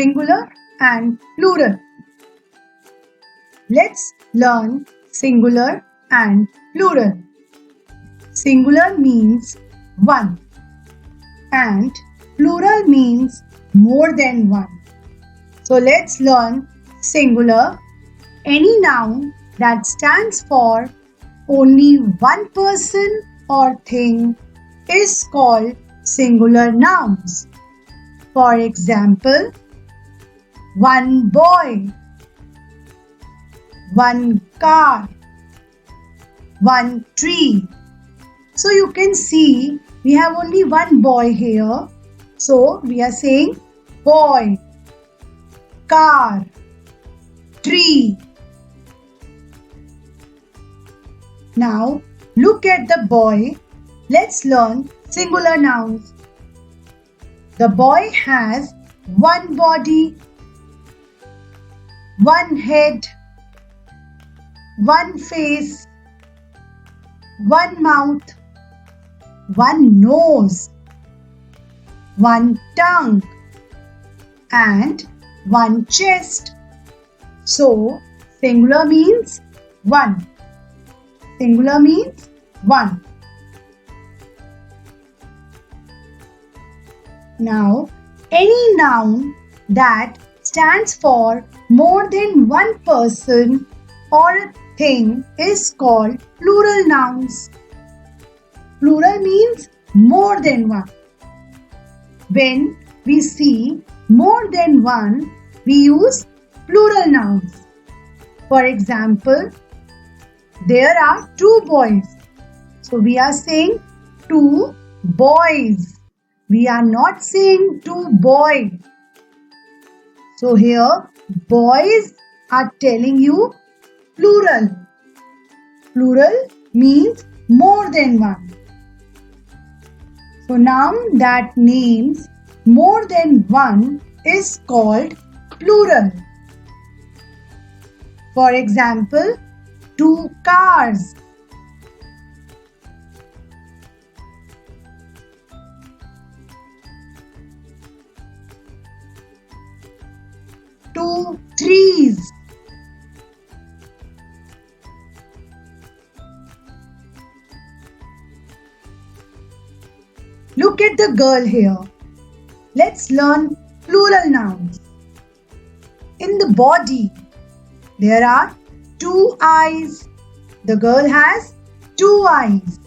singular and plural. Let's learn singular and plural. Singular means one and plural means more than one. So let's learn singular. Any noun that stands for only one person or thing is called singular nouns. For example, one boy, one car, one tree. So you can see we have only one boy here. So we are saying boy, car, tree. Now look at the boy. Let's learn singular nouns. The boy has one body, one head, one face, one mouth, one nose, one tongue, and one chest. So, singular means one. Singular means one. Now, any noun that stands for more than one person or a thing is called plural nouns. Plural means more than one. When we see more than one, we use plural nouns. For example, there are two boys. So we are saying two boys. We are not saying two boys. So here, boys are telling you plural. Plural means more than one. So noun that names more than one is called plural. For example, two cars. Two trees. Look at the girl here. Let's learn plural nouns. In the body, there are two eyes. The girl has two eyes,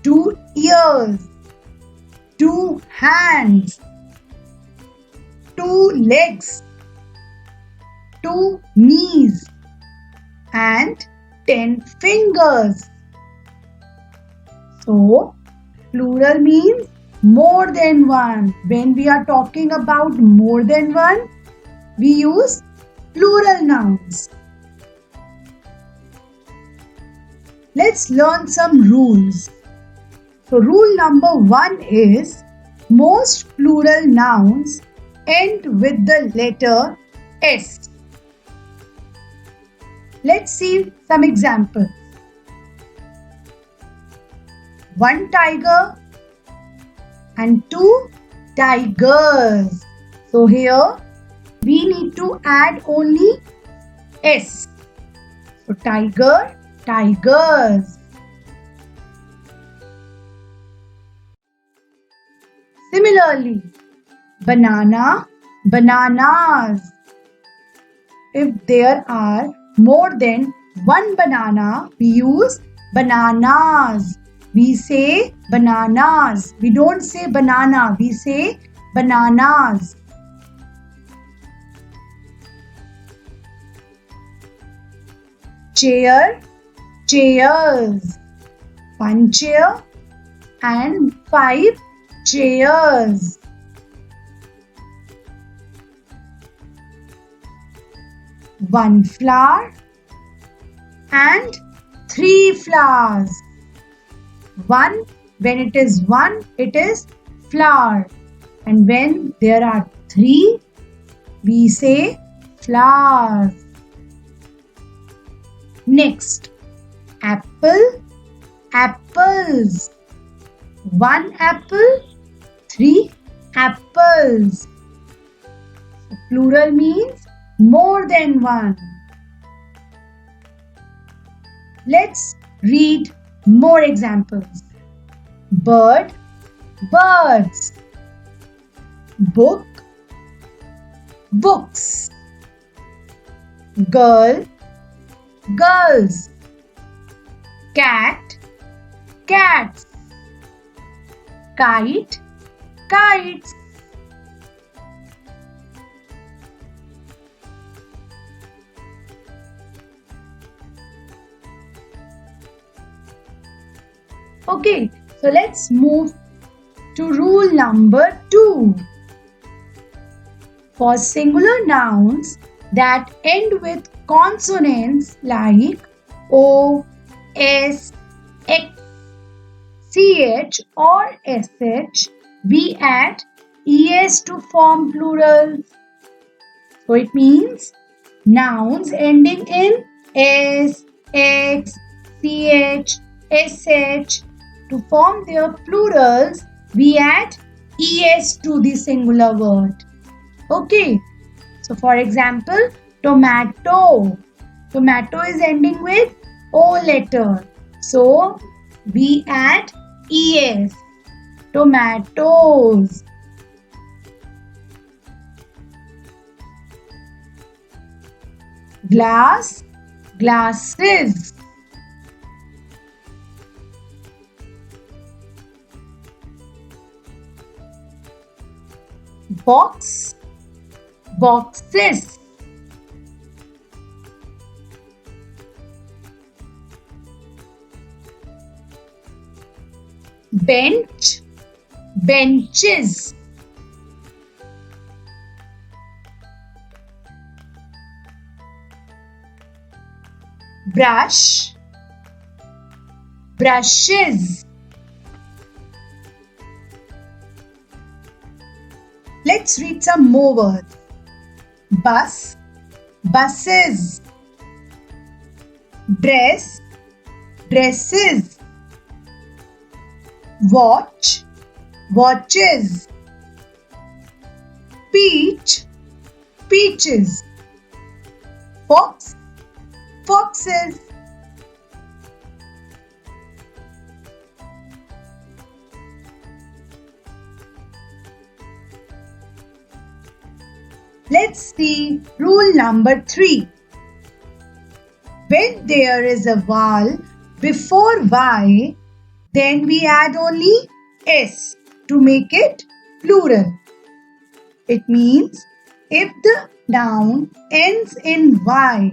two ears, two hands, two legs, two knees, and 10 fingers. So, plural means more than one. When we are talking about more than one, we use plural nouns. Let's learn some rules. So, rule number 1 is most plural nouns end with the letter S. Let's see some examples. One tiger and two tigers. So here we need to add only S. So tiger, tigers. Similarly, banana, bananas. If there are more than one banana, we use bananas. We say bananas. We don't say banana. We say bananas. Chair, chairs. One chair and 5 chairs. One flower and 3 flowers. One, when it is one, it is flower. And when there are 3, we say flowers. Next, apple, apples. One apple, 3 apples. Plural means more than one. Let's read more examples. Bird, birds. Book, books. Girl, girls. Cat, cats. Kite, kites. Okay, so let's move to rule number 2. For singular nouns that end with consonants like O, S, X, CH or SH, we add ES to form plurals. So it means nouns ending in S, X, CH, SH, to form their plurals, we add ES to the singular word. Okay, so for example, tomato. Tomato is ending with O letter. So we add ES. Tomatoes. Glass, glasses. Box, boxes. Bench, benches. Brush, brushes. Let's read some more words. Bus, buses. Dress, dresses. Watch, watches. Peach, peaches. Fox, foxes. Let's see rule number 3. When there is a vowel before Y, then we add only S to make it plural. It means if the noun ends in Y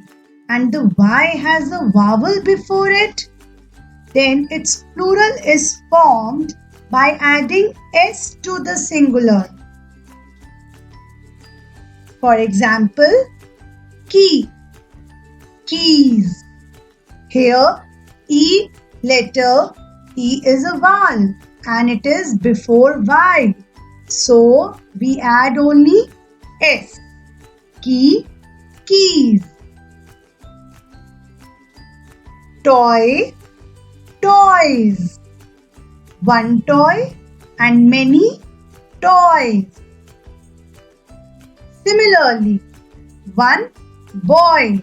and the Y has a vowel before it, then its plural is formed by adding S to the singular. For example, key, keys. Here, E letter E is a vowel and it is before Y. So, we add only S. Key, keys. Toy, toys. One toy and many toys. Similarly, one boy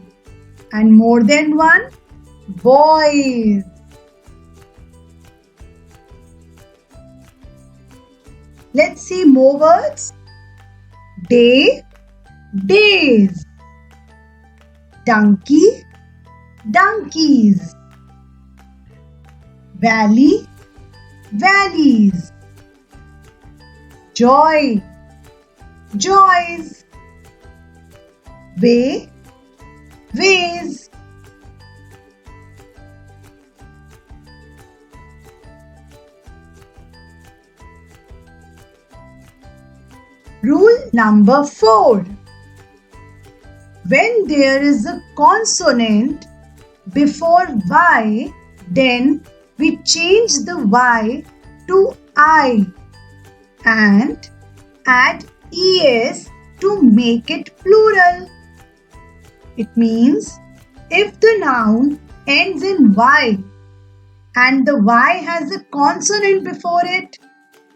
and more than one boys. Let's see more words. Day, days. Donkey, donkeys. Valley, valleys. Joy, joys. Way, ways. Rule number 4. When there is a consonant before Y, then we change the Y to I and add ES to make it plural. It means if the noun ends in Y and the Y has a consonant before it,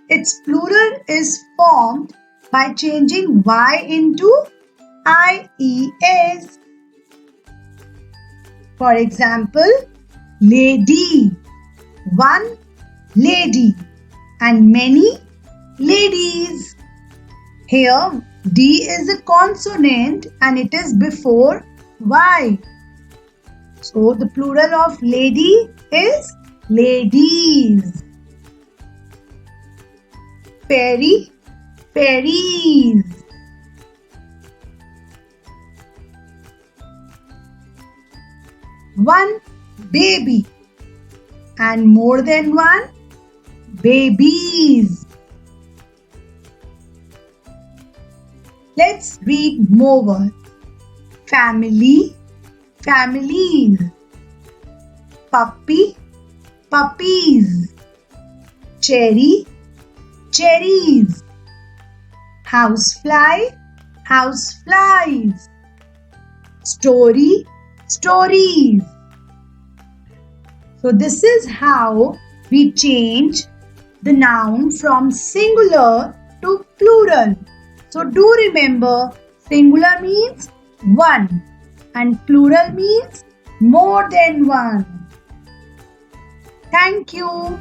its plural is formed by changing Y into IES. For example, lady, one lady and many ladies. Here D is a consonant and it is before Y. So the plural of lady is ladies. Fairy, fairies. One baby and more than one babies. Let's read more words. Family, families. Puppy, puppies. Cherry, cherries. Housefly, houseflies. Story, stories. So this is how we change the noun from singular to plural. So do remember, singular means one and plural means more than one. Thank you.